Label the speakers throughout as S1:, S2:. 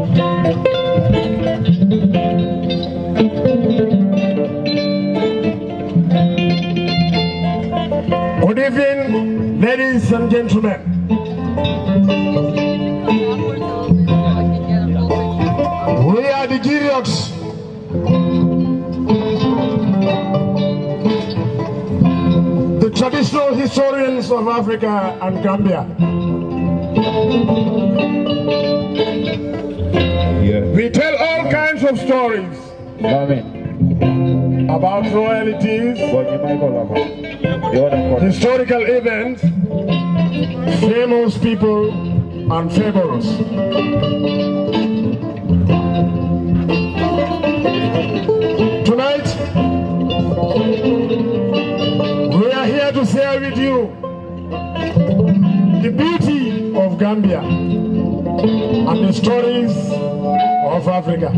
S1: Good evening, ladies and gentlemen. We are the griots. The traditional historians of Africa and Gambia. We tell all kinds of stories about royalties, historical events, famous people, and fables. Tonight, we are here to share with you the beauty of Gambia and the stories of Africa.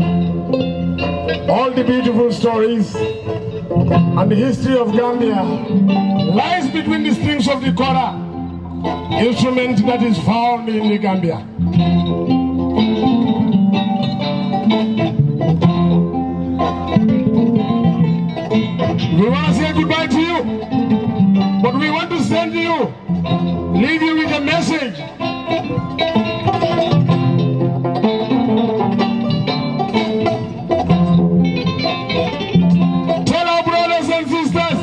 S1: All the beautiful stories and the history of Gambia lies between the strings of the kora, instrument that is found in the Gambia. We want to say goodbye to you, but we want to send you, leave you with a message. Tell our brothers and sisters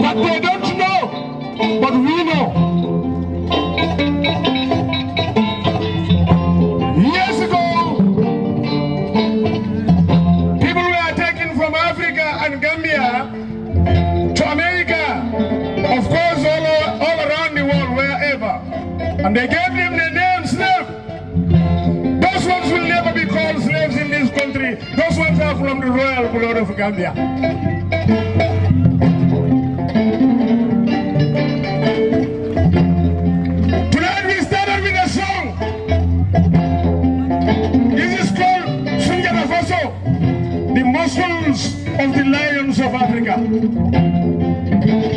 S1: that they don't know, but we know. Years ago, people were taken from Africa and Gambia to America, of course all around the world, wherever. And they gave them the name slave. Those ones will never be called slaves in this country. Those ones are from the royal blood of Gambia. Tonight we started with a song. This is called Sunjata Faso, the muscles of the lions of Africa.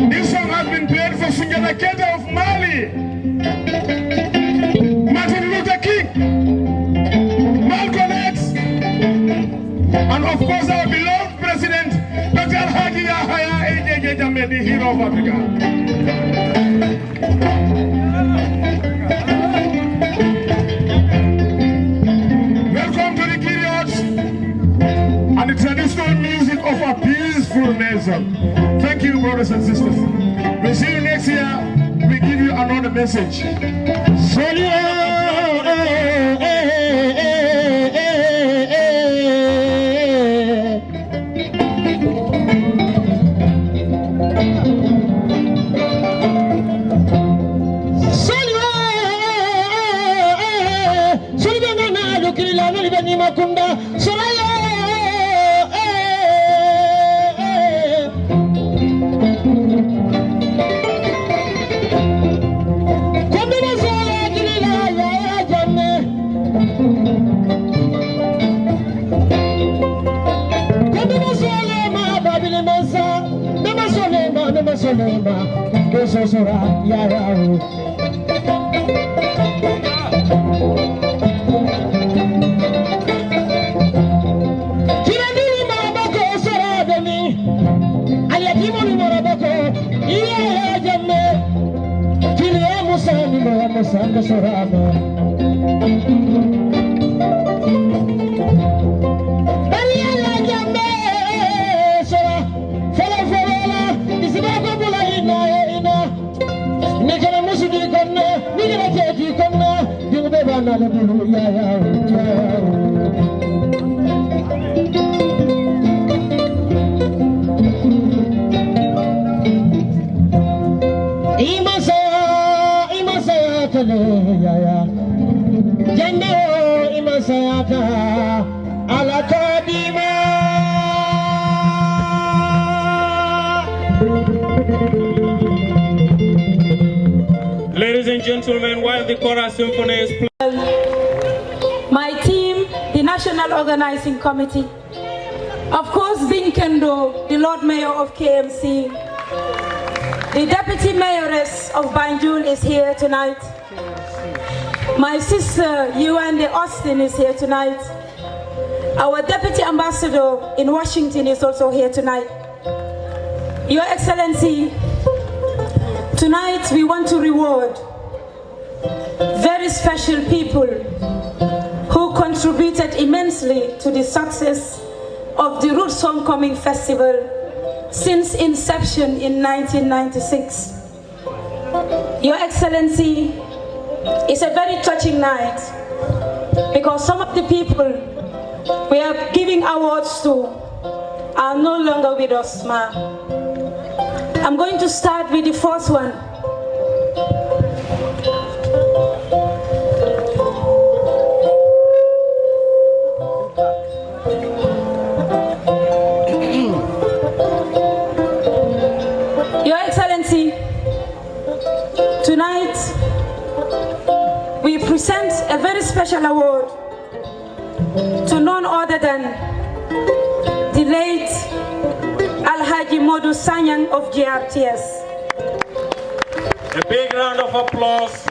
S1: This song has been played for Sunjata Keita of Mali, Martin Luther King, Malcolm X, and of course our beloved president, Dr. Alhaji the hero of Africa. Welcome to the griots and the traditional music of a peaceful nation. Thank you, brothers and sisters. We'll see you next year. We give you another message.
S2: Ladies and gentlemen, while the Kora Symphony is playing,
S3: my team, the National Organizing Committee, of course, Binkendo, the Lord Mayor of KMC, the Deputy Mayoress of Banjul is here tonight. My sister, Yuande Austin, is here tonight. Our Deputy Ambassador in Washington is also here tonight. Your Excellency, tonight we want to reward very special people who contributed immensely to the success of the Roots Homecoming Festival since inception in 1996. Your Excellency, it's a very touching night because some of the people we are giving awards to are no longer with us, ma. I'm going to start with the first one. Your Excellency, tonight we present a very special award to none other than the late Alhaji Modu Sanyang of GRTS.
S2: A big round of applause.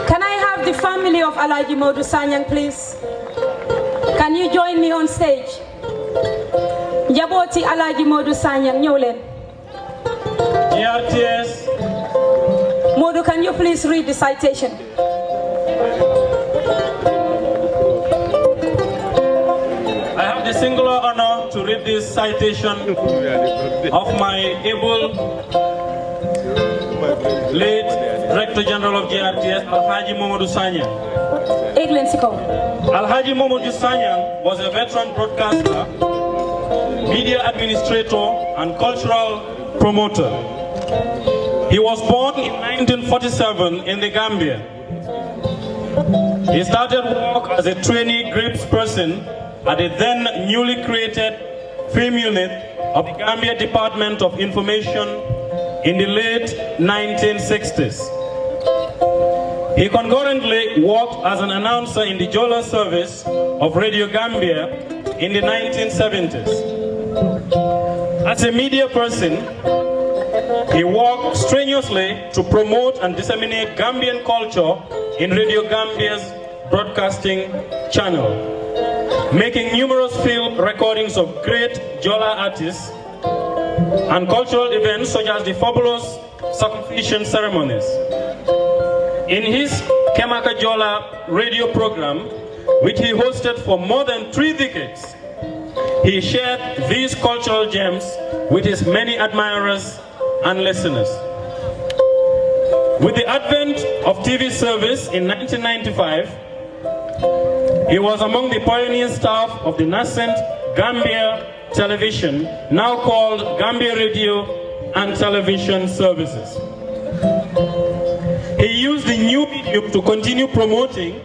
S3: Can I have the family of Alhaji Modu Sanyang, please? Can you join me on stage? Jaboti Alhaji Modu Sanyang, Nyolen.
S2: GRTS.
S3: Modu, can you please read the citation?
S2: I have the singular honor to read this citation of my able late Director General of GRTS, Alhaji Modu Sanyang. Alhaji Modu Sanyang was a veteran broadcaster, media administrator, and cultural promoter. He was born in 1947 in the Gambia. He started work as a trainee grips person at the then newly created film unit of the Gambia Department of Information in the late 1960s. He concurrently worked as an announcer in the Jola service of Radio Gambia in the 1970s. As a media person, he worked strenuously to promote and disseminate Gambian culture in Radio Gambia's broadcasting channel, making numerous field recordings of great Jola artists and cultural events such as the fabulous circumcision ceremonies. In his Kemaka Jola radio program, which he hosted for more than 3 decades, he shared these cultural gems with his many admirers and listeners. With the advent of TV service in 1995, he was among the pioneer staff of the nascent Gambia Television, now called Gambia Radio and Television Services. He used the new medium to continue promoting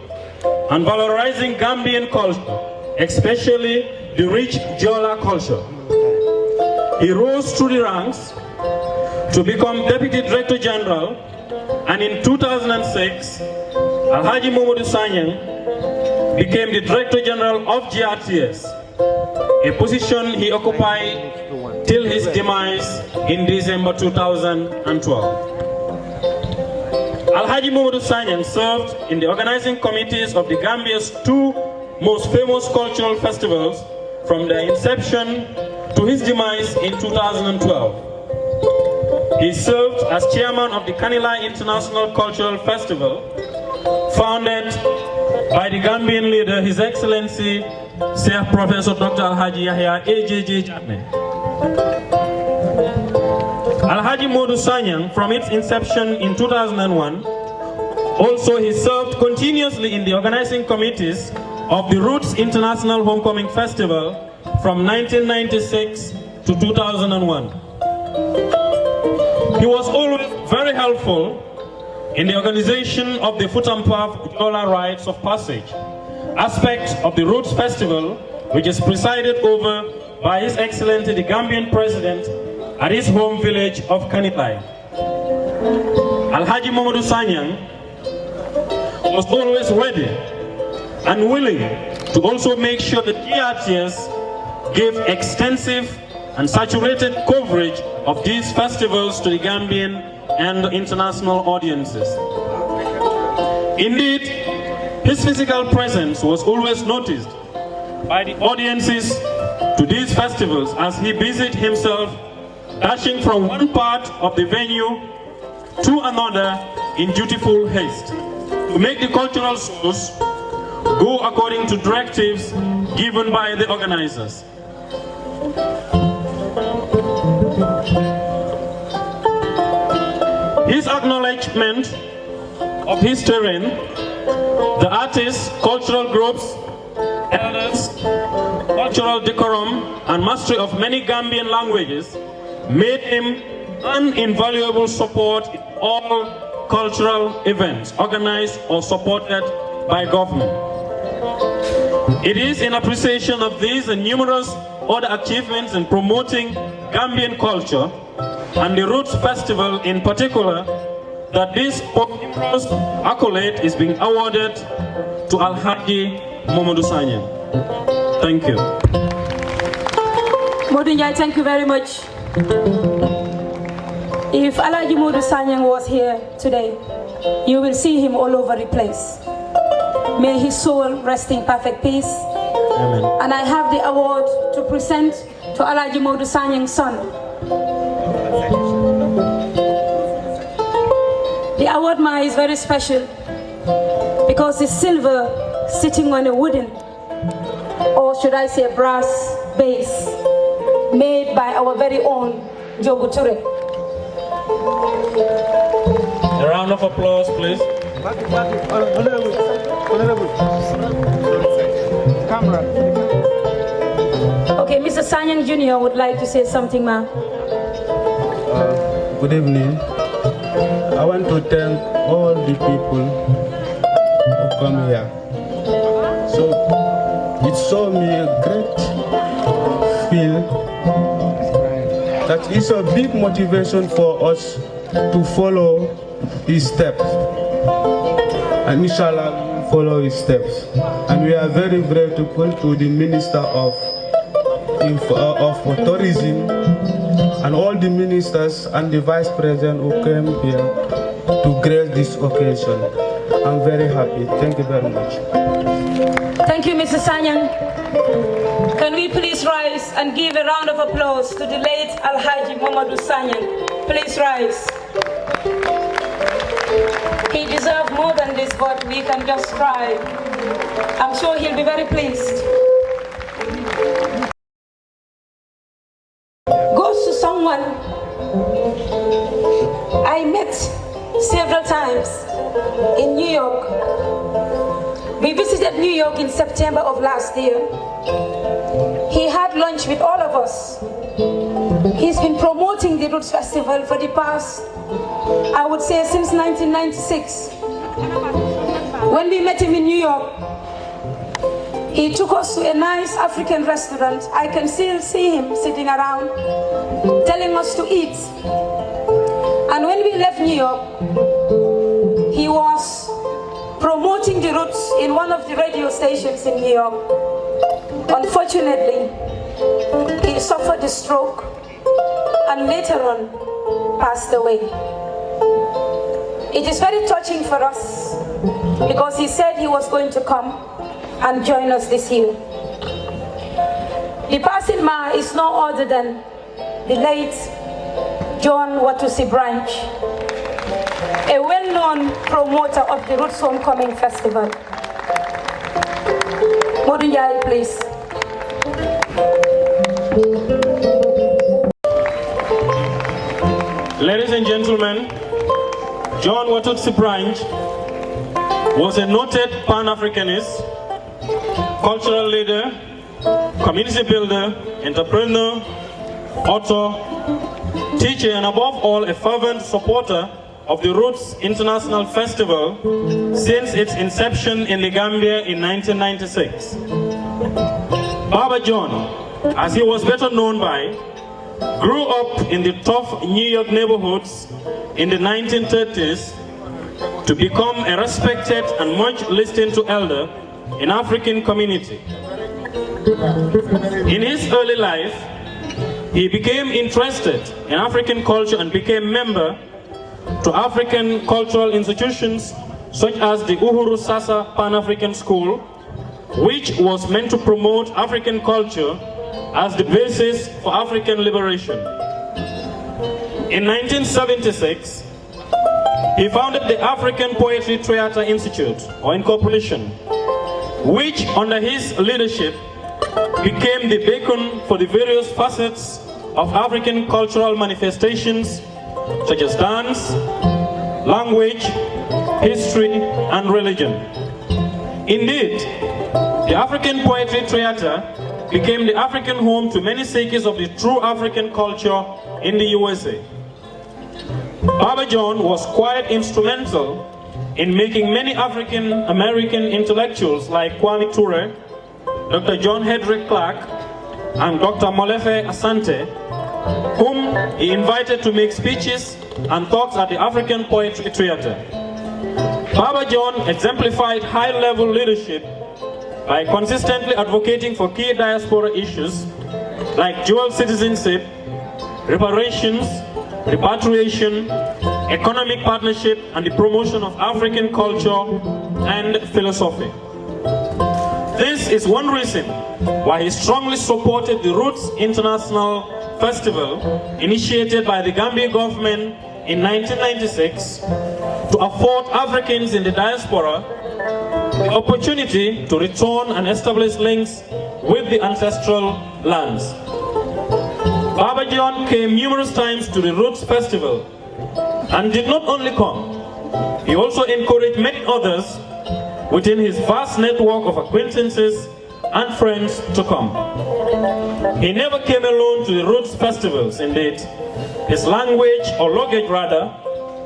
S2: and valorizing Gambian culture, especially the rich Jola culture. He rose through the ranks to become Deputy Director General, and in 2006, Alhaji Modu Sanyang became the Director General of GRTS, a position he occupied till his demise in December 2012. Alhaji Modu Sanyang served in the organizing committees of the Gambia's 2 most famous cultural festivals from their inception to his demise in 2012. He served as chairman of the Kanilai International Cultural Festival, founded by the Gambian leader, His Excellency, Sir Professor Dr. Alhaji Yahya AJJ Jatne. Alhaji Modu Sanyang, from its inception in 2001, also he served continuously in the organizing committees of the Roots International Homecoming Festival from 1996 to 2001. He was always very helpful in the organization of the Foot and Path Jola Rites of Passage, aspect of the Roots Festival, which is presided over by His Excellency the Gambian President at his home village of Kanilai. Alhaji Modu Sanyang was always ready and willing to also make sure that GRTS gave extensive and saturated coverage of these festivals to the Gambian and international audiences. Indeed, his physical presence was always noticed by the audiences to these festivals as he busied himself dashing from one part of the venue to another in dutiful haste to make the cultural shows go according to directives given by the organizers. His acknowledgement of his terrain, the artists, cultural groups, elders, cultural decorum, and mastery of many Gambian languages made him an invaluable support in all cultural events organized or supported by government. It is in appreciation of these and numerous other achievements in promoting Gambian culture and the Roots Festival in particular that this posthumous accolade is being awarded to Alhaji Modu Sanyang. Thank you.
S3: Modu, thank you very much. If Alhaji Modu Sanyang was here today, you will see him all over the place. May his soul rest in perfect peace.
S2: Amen.
S3: And I have the award to present to Alhaji Modu Sanyang's son. The award is very special because it's silver sitting on a wooden, or should I say brass base, made by our very own Jobu Ture.
S2: A round of applause, please.
S3: Okay, Mr. Sanyang Jr. would like to say something, ma.
S4: Good evening. I want to thank all the people who come here. So it showed me a great feel that is a big motivation for us to follow his steps. And inshallah, we will follow his steps. And we are very grateful to the Minister of Tourism and all the ministers and the Vice President who came here to grace this occasion. I'm very happy. Thank you very much.
S3: Thank you, Mr. Sanyang. Can we please rise and give a round of applause to the late Alhaji Modu Sanyang? Please rise. He deserved more than this, but we can just try. I'm sure he'll be very pleased. Goes to someone I met several times in New York. We visited New York in September of last year. He had lunch with all of us. He's been promoting the Roots Festival for the past, I would say, since 1996. When we met him in New York, he took us to a nice African restaurant. I can still see him sitting around, telling us to eat. And when we left New York, he was promoting the Roots in one of the radio stations in New York. Unfortunately, he suffered a stroke and later on passed away. It is very touching for us because he said he was going to come and join us this year. The passing man is no other than the late John Watusi branch, a well-known promoter of the Roots Homecoming Festival. Modu, please.
S2: Ladies and gentlemen, John Watusi Branch was a noted Pan-Africanist, cultural leader, community builder, entrepreneur, author, teacher, and above all, a fervent supporter of the Roots International Festival since its inception in the Gambia in 1996. Baba John, as he was better known by, grew up in the tough New York neighborhoods in the 1930s to become a respected and much listened to elder in African community. In his early life, he became interested in African culture and became member to African cultural institutions such as the Uhuru Sasa Pan-African School, which was meant to promote African culture as the basis for African liberation. In 1976, he founded the African Poetry Theatre Institute, or Incorporation, which under his leadership became the beacon for the various facets of African cultural manifestations such as dance, language, history, and religion. Indeed, the African Poetry Theatre became the African home to many seekers of the true African culture in the USA. Baba John was quite instrumental in making many African American intellectuals like Kwame Ture, Dr. John Hedrick Clark, and Dr. Molefe Asante, whom he invited to make speeches and talks at the African Poetry Theatre. Baba John exemplified high-level leadership by consistently advocating for key diaspora issues like dual citizenship, reparations, repatriation, economic partnership, and the promotion of African culture and philosophy. This is one reason why he strongly supported the Roots International Festival initiated by the Gambian government in 1996 to afford Africans in the diaspora the opportunity to return and establish links with the ancestral lands. Baba John came numerous times to the Roots Festival and did not only come, he also encouraged many others within his vast network of acquaintances and friends to come. He never came alone to the Roots Festivals. Indeed, his language, or luggage rather,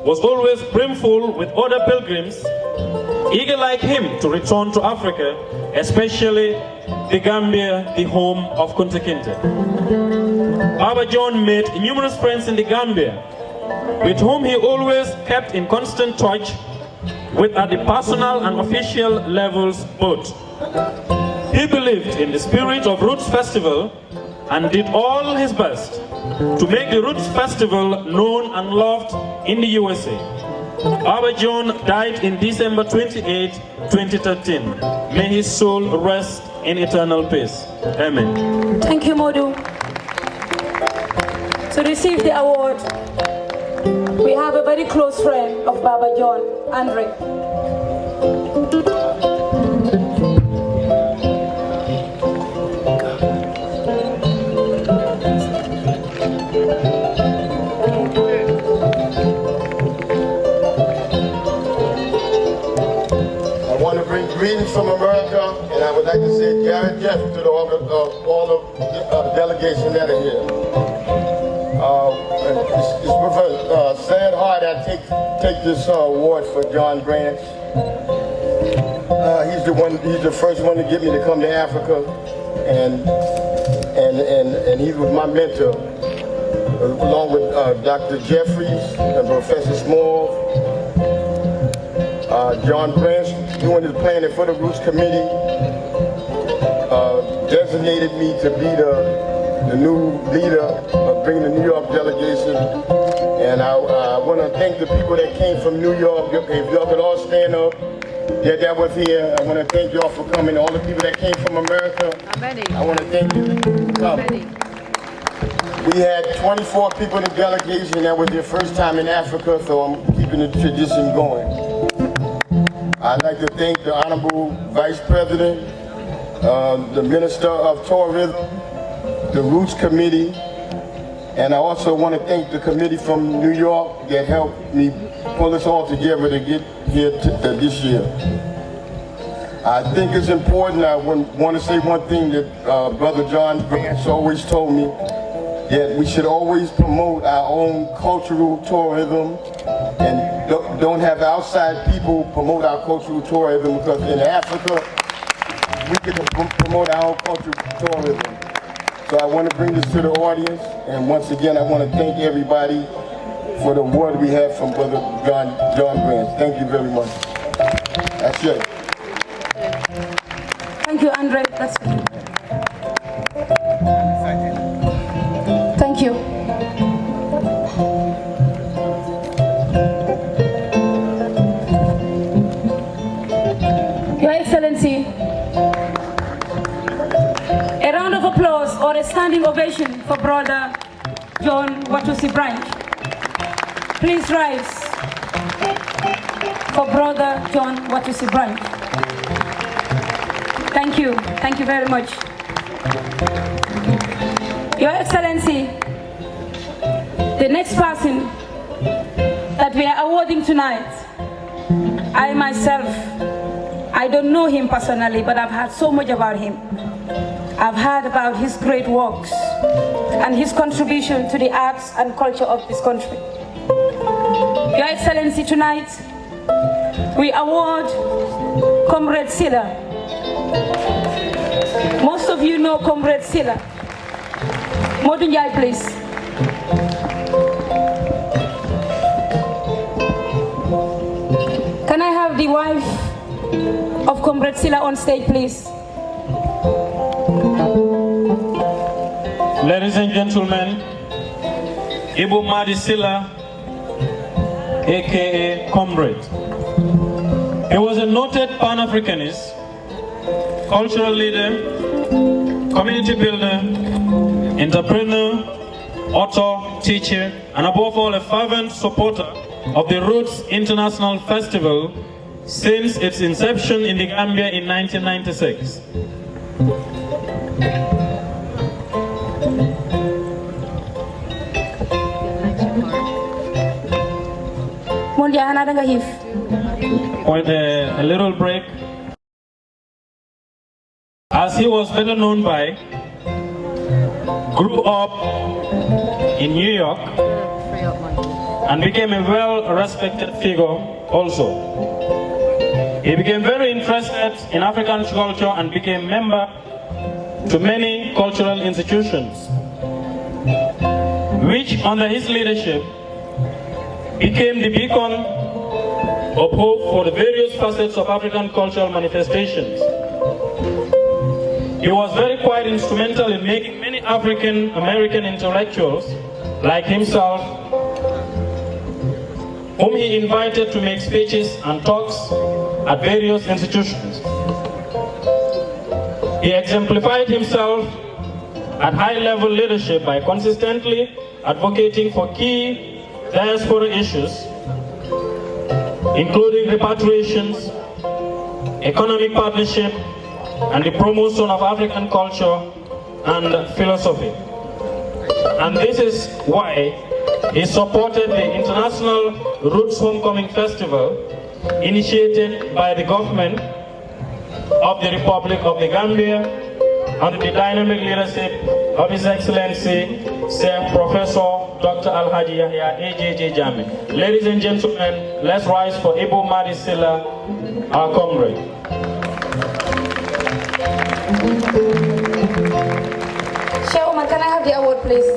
S2: was always brimful with other pilgrims eager like him to return to Africa, especially the Gambia, the home of Kunta Kinte. Baba John made numerous friends in the Gambia, with whom he always kept in constant touch with at the personal and official levels both. He believed in the spirit of Roots Festival and did all his best to make the Roots Festival known and loved in the USA. Baba John died in December 28, 2013. May his soul rest in eternal peace. Amen.
S3: Thank you, Modu. To receive the award, we have a very close friend of Baba John, Andre.
S5: Greetings from America, and I would like to say Jared Jeff to all of the delegation that are here. It's with a sad heart I take this award for John Grant. He's the first one to get me to come to Africa, and he was my mentor, along with Dr. Jeffries and Professor Small. John Grant, doing his planning for the Roots Committee, designated me to be the new leader of bringing the New York delegation. And I want to thank the people that came from New York. If y'all could all stand up, that was here. I want to thank y'all for coming. All the people that came from America, I want to thank you for coming. We had 24 people in the delegation. That was their first time in Africa, so I'm keeping the tradition going. I'd like to thank the Honorable Vice President, the Minister of Tourism, the Roots Committee, and I also want to thank the committee from New York that helped me pull us all together to get here this year. I think it's important. I want to say one thing that Brother John Grant always told me, that we should always promote our own cultural tourism and don't have outside people promote our cultural tourism, because in Africa, we can promote our own cultural tourism. So I want to bring this to the audience, and once again, I want to thank everybody for the award we have from Brother John Grant. Thank you very much. That's it.
S3: Thank you, Andre. Thank you. Excellency, a round of applause or a standing ovation for Brother John Watusi Branch. Please rise for Brother John Watusi Branch. Thank you very much. Your Excellency, the next person that we are awarding tonight, I myself, I don't know him personally, but I've heard so much about him. I've heard about his great works and his contribution to the arts and culture of this country. Your Excellency, tonight, we award Comrade Silla. Most of you know Comrade Silla. Modu, please. Can I have the wife of Comrade Silla on stage, please?
S2: Ladies and gentlemen, Ibu Madi Silla, aka Comrade. He was a noted Pan-Africanist, cultural leader, community builder, entrepreneur, author, teacher, and above all a fervent supporter of the Roots International Festival since its inception in the Gambia in 1996. With a little break, as he was better known by, grew up in New York and became a well-respected figure also. He became very interested in African culture and became member to many cultural institutions, which under his leadership became the beacon of hope for the various facets of African cultural manifestations. He was very quite instrumental in making many African American intellectuals like himself, whom he invited to make speeches and talks at various institutions. He exemplified himself at high-level leadership by consistently advocating for key diaspora issues, including repatriations, economic partnership, and the promotion of African culture and philosophy. And this is why he supported the International Roots Homecoming Festival initiated by the government of the Republic of the Gambia under the dynamic leadership of His Excellency, Sir Professor Dr. Alhaji Yahya AJJ Jammeh. Ladies and gentlemen, let's rise for Ibu Madi Silla, our comrade.
S3: Chairwoman, can I have the award, please?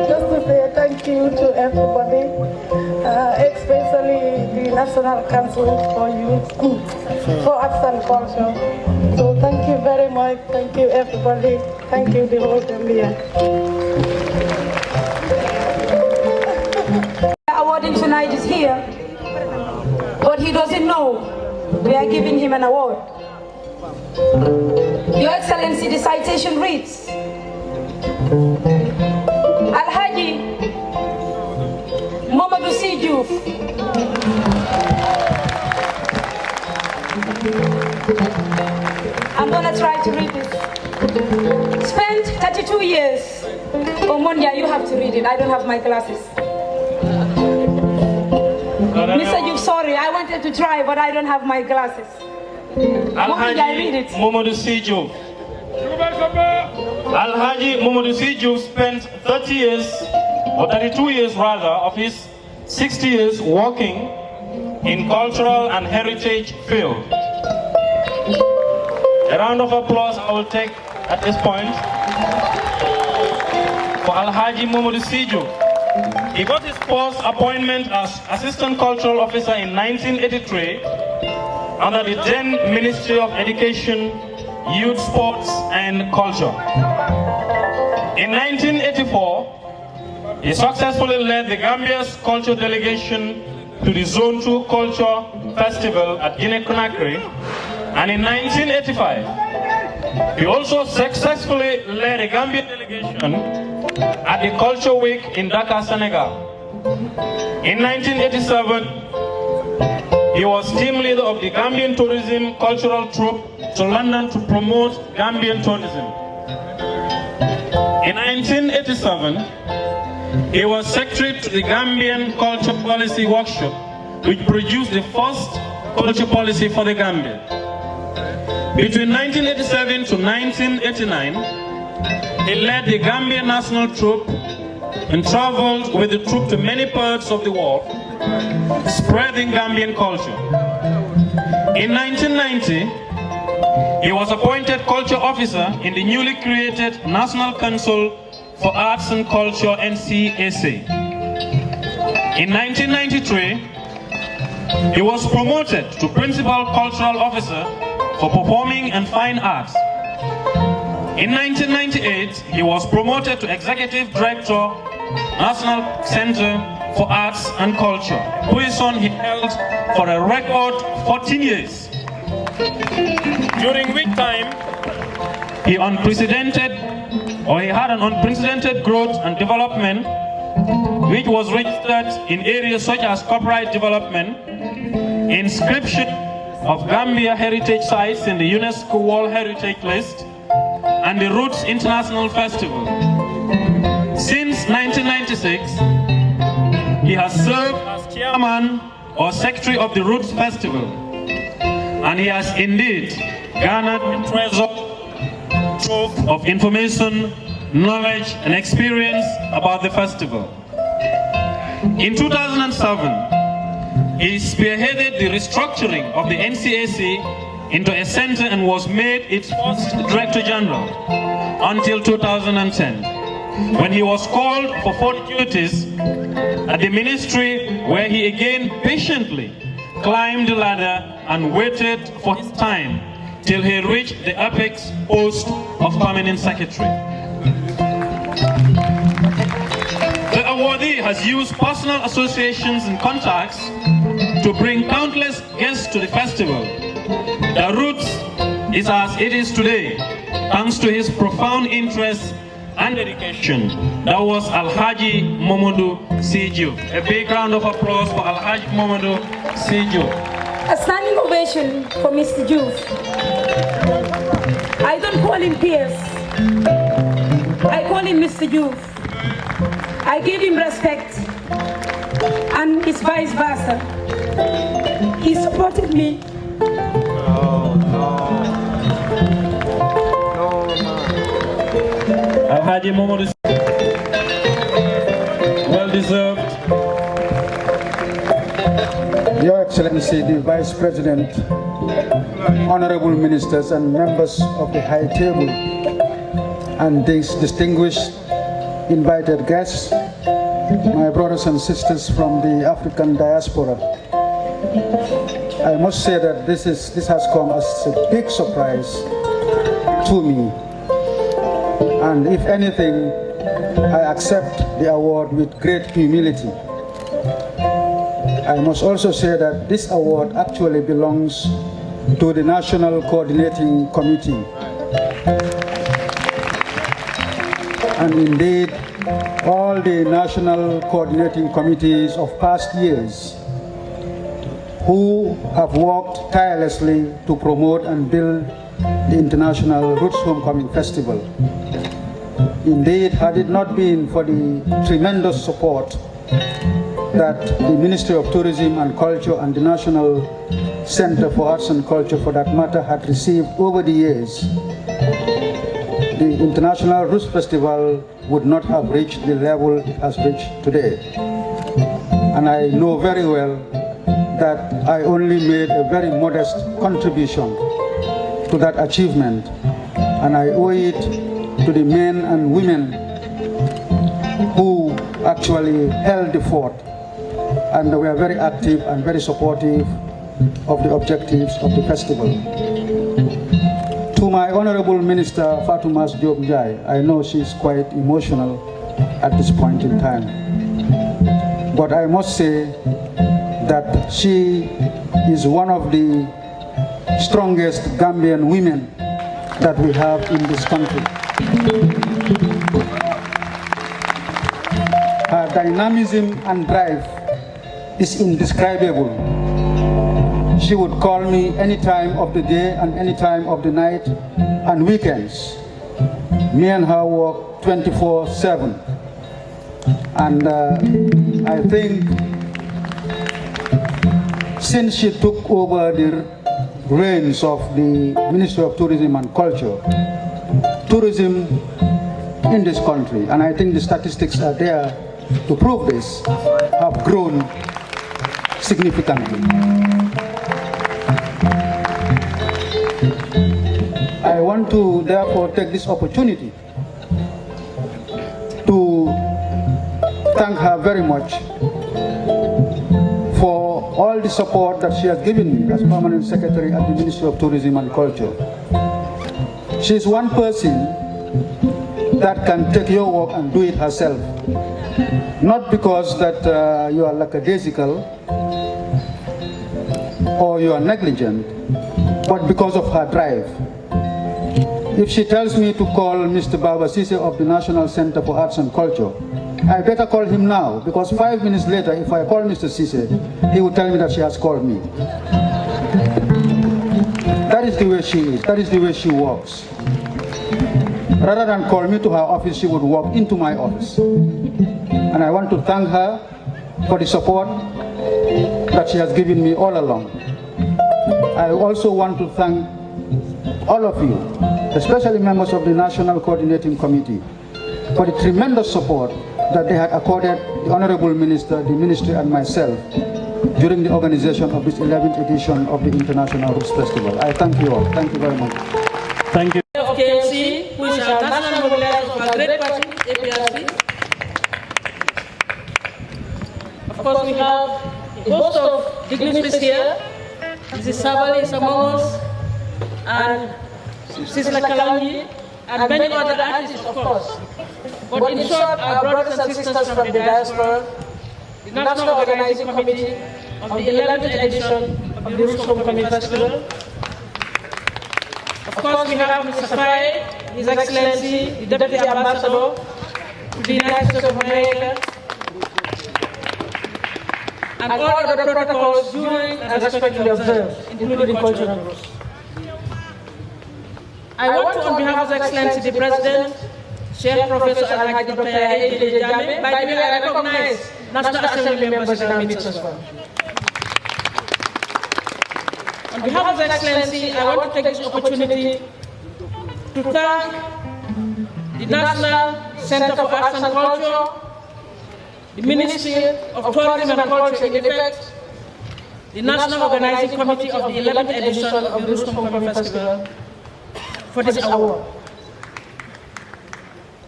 S6: Just to say thank you to everybody, especially the National Council for Youth, for Arts and Culture. So thank you very much. Thank you everybody. Thank you the whole Gambia.
S3: The awarding tonight is here, but he doesn't know we are giving him an award. Your Excellency, the citation reads, Alhaji Modu Siju, I'm gonna try to read it. Spent 32 years. Oh, Mondia, you have to read it. I don't have my glasses. Mr. Juf, sorry, I wanted to try, but I don't have my glasses.
S2: Alhaji Modu Siju. Alhaji Modu Siju spent 30 years, or 32 years rather, of his 60 years working in cultural and heritage field. A round of applause I will take at this point for Alhaji Modu Siju. He got his first appointment as Assistant Cultural Officer in 1983 under the then Ministry of Education, Youth, Sports and Culture. In 1984, he successfully led the Gambia's culture delegation to the Zone 2 Culture Festival at Guinea-Conakry, and in 1985, he also successfully led a Gambian delegation at the Culture Week in Dakar, Senegal. In 1987, he was team leader of the Gambian Tourism Cultural Troupe to London to promote Gambian tourism. In 1987, he was secretary to the Gambian Culture Policy Workshop, which produced the first culture policy for the Gambia. Between 1987 to 1989, he led the Gambian National Troupe and traveled with the troupe to many parts of the world, spreading Gambian culture. In 1990, he was appointed culture officer in the newly created National Council for Arts and Culture, NCAC. In 1993, he was promoted to Principal Cultural Officer for Performing and Fine Arts. In 1998, he was promoted to Executive Director, National Center for Arts and Culture, a position he held for a record 14 years, during which time he had an unprecedented growth and development, which was registered in areas such as copyright development, inscription of Gambia heritage sites in the UNESCO World Heritage List, and the Roots International Festival. Since 1996, he has served as chairman or secretary of the Roots Festival, and he has indeed garnered a treasure trove of information, knowledge, and experience about the festival. In 2007, he spearheaded the restructuring of the NCAC into a center and was made its first Director General until 2010, when he was called for 40 duties at the ministry, where he again patiently climbed the ladder and waited for his time till he reached the apex post of Permanent Secretary. The awardee has used personal associations and contacts to bring countless guests to the festival. The Roots is as it is today, thanks to his profound interest and dedication. That was Alhaji Modu Siju. A big round of applause for Alhaji Modu Siju.
S3: A standing ovation for Mr. Juve. I don't call him Pierce. I call him Mr. Juve. I give him respect, and it's vice versa. He supported me.
S2: Alhaji Modu, well deserved.
S7: Your Excellency, the Vice President, honorable ministers and members of the High Table, and these distinguished invited guests, my brothers and sisters from the African diaspora. I must say that this has come as a big surprise to me. And if anything, I accept the award with great humility. I must also say that this award actually belongs to the National Coordinating Committee. And indeed, all the National Coordinating Committees of past years who have worked tirelessly to promote and build the International Roots Homecoming Festival. Indeed, had it not been for the tremendous support that the Ministry of Tourism and Culture and the National Center for Arts and Culture, for that matter, had received over the years, the International Roots Festival would not have reached the level it has reached today. And I know very well that I only made a very modest contribution to that achievement, and I owe it to the men and women who actually held the fort, and were very active and very supportive of the objectives of the festival. To my Honorable Minister Fatumas Diop Njai, I know she's quite emotional at this point in time, but I must say that she is one of the strongest Gambian women that we have in this country. Her dynamism and drive is indescribable. She would call me any time of the day and any time of the night and weekends. Me and her work 24/7. And I think since she took over the reins of the Ministry of Tourism and Culture, tourism in this country, and I think the statistics are there to prove this, have grown significantly. I want to therefore take this opportunity to thank her very much for all the support that she has given me as Permanent Secretary at the Ministry of Tourism and Culture. She is one person that can take your work and do it herself. Not because that you are lackadaisical or you are negligent, but because of her drive. If she tells me to call Mr. Baba Sise of the National Center for Arts and Culture, I better call him now, because 5 minutes later, if I call Mr. Sise, he will tell me that she has called me. That is the way she is. That is the way she works. Rather than call me to her office, she would walk into my office. And I want to thank her for the support that she has given me all along. I also want to thank all of you, especially members of the National Coordinating Committee, for the tremendous support that they had accorded the Honorable Minister, the Ministry, and myself during the organization of this 11th edition of the International Roots Festival. I thank you all. Thank you very much.
S2: Thank you.
S8: Of KLC, who is our national mobilizer of our great party, APRC. Of course, we have a host of dignitaries here. Mrs. Sabali is among us, and Silla Kalangi, and many other artists, of course. But in short, our brothers and sisters from the diaspora, the National Organizing Committee of the 11th edition of the Roots Homecoming Festival. Of course, we have Mr. Faye, His Excellency, the Deputy Ambassador to the United States of America, and all other protocols during and respectfully observed, including cultural rules. I want to, on behalf of His Excellency the President, Chair Professor Alhaji Dr. Jame, by the way, I recognize National Assembly members in our midst as well. On behalf of His Excellency, I want to take this opportunity to thank the National Center for Arts and Culture, the Ministry of Tourism and Culture in effect, the National Organizing Committee of the 11th edition of the Roots Homecoming Festival for this award.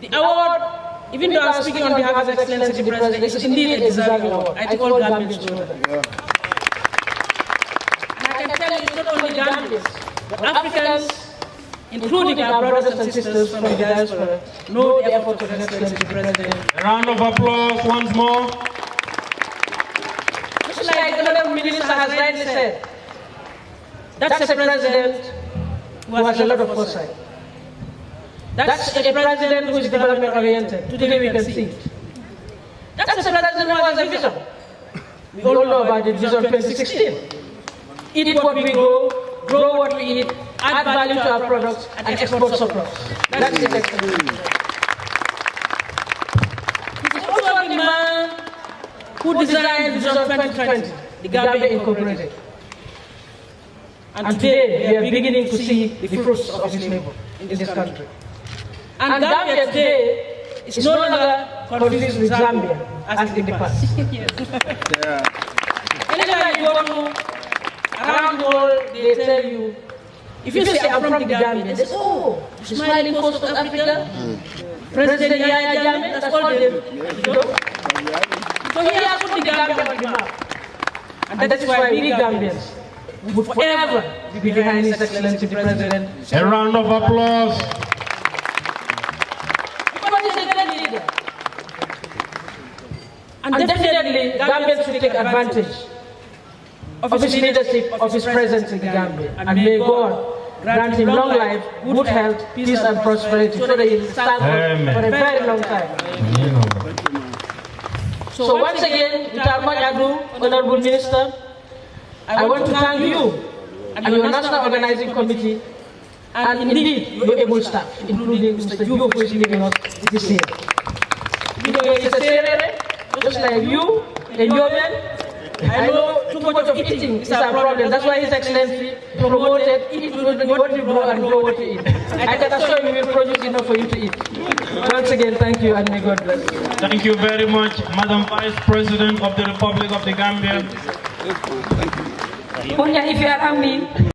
S8: The award, even though I'm speaking on behalf of His Excellency the President, is indeed a deserving award. I think all Gambians know that. And I can tell you, it's not only Gambians, but Africans, including our brothers and sisters from the diaspora, know the effort of His Excellency the President.
S2: A round of applause once more.
S8: Just like the Honorable Minister has rightly said, that's a president who has a lot of foresight. That's a president who is development oriented. Today we can see it. That's a president who has a vision. We all know about the vision 2016. Eat what we grow what we eat, add value to our products, and export surplus. That's the excellency. He's also the man who designed Vision 2020, the Gala Incorporated. And today we are beginning to see the fruits of his labor in this country. And Gambia today is no longer confused with Zambia as in the past. Anytime you go to around the world, they tell you, if you say I'm from the Gambia, they say, oh, the smiling coast of Africa, President Yaya Jammeh, that's all they do. So he has put the Gambia on the map. And that is why we Gambians would forever be behind His Excellency the President.
S1: A round of applause.
S8: Because he's a great leader. And definitely, Gambians should take advantage of his leadership, of his presence in the Gambia. And may God grant him long life, good health, peace and prosperity, so that he will stand for a very long time. So once again, without much ado, Honorable Minister, I want to thank you and your National Organizing Committee, and indeed your able staff, including Mr. Jugo, who is leaving us this year. It's a ceremony, just like you and your men. I know too much of eating is our problem. That's why His Excellency promoted eat what you grow and grow what you eat. I can assure you we will produce enough for you to eat. Once again, thank you and may God bless you.
S2: Thank you very much, Madam Vice President of the Republic of the Gambia.
S3: If you allow me.